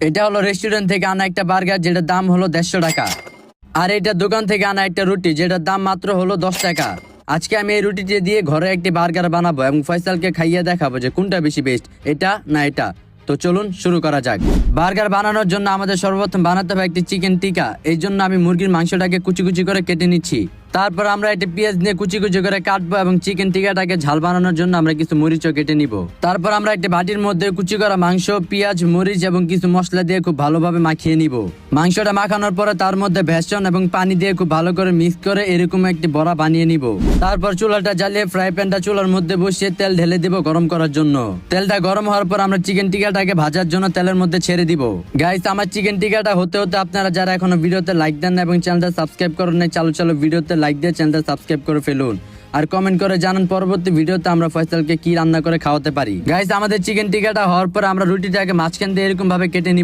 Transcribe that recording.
এটা হলো রেস্টুরেন্ট থেকে আনা একটা বার্গার, যেটার দাম হলো 150 টাকা। আর এটা দোকান থেকে আনা একটা রুটি, যেটার দাম মাত্র হলো 10 টাকা। আজকে আমি এই রুটিটি দিয়ে ঘরে একটি বার্গার বানাবো এবং ফয়সালকে খাইয়ে দেখাবো যে কোনটা বেশি বেস্ট, এটা না এটা। তো চলুন শুরু করা যাক। বার্গার বানানোর জন্য আমাদের সর্বপ্রথম বানাতে হবে একটি চিকেন টিকা। এই জন্য আমি মুরগির মাংসটাকে কুচি কুচি করে কেটে নিচ্ছি। তারপর আমরা একটা পেঁয়াজ নিয়ে কুচি কুচি করে কাটবো এবং চিকেন টিকাটাকে ঝাল বানানোর জন্য আমরা কিছু মরিচও কেটে নিব। তারপর আমরা একটা বাটির মধ্যে কুচি করা মাংস, পেঁয়াজ, মরিচ এবং কিছু মশলা দিয়ে খুব ভালোভাবে মাখিয়ে নিব। মাংসটা মাখানোর পরে তার মধ্যে বেসন এবং পানি দিয়ে খুব ভালো করে মিক্স করে এরকম একটি বড়া বানিয়ে নিব। তারপর চুলাটা জ্বালিয়ে ফ্রাই প্যানটা চুলার মধ্যে বসিয়ে তেল ঢেলে দিব গরম করার জন্য। তেলটা গরম হওয়ার পর আমরা চিকেন টিকাটাকে ভাজার জন্য তেলের মধ্যে ছেড়ে দিব। গাইস, আমার চিকেন টিকাটা হতে হতে আপনারা যারা এখনো ভিডিওতে লাইক দেন না এবং চ্যানেলটা সাবস্ক্রাইব করেন নাই, চালু ভিডিওতে লাইক দিয়ে চ্যানেলটা সাবস্ক্রাইব করে ফেলুন। আর কমেন্ট করে জানান পরবর্তী ভিডিওতে আমরা ফয়সালকে কি রান্না করে খাওয়াতে পারি। গাইস, আমাদের চিকেন টিকাটা হওয়ার পর আমরা রুটিটাকে মাঝখান দিয়ে এরকম ভাবে কেটে নিব।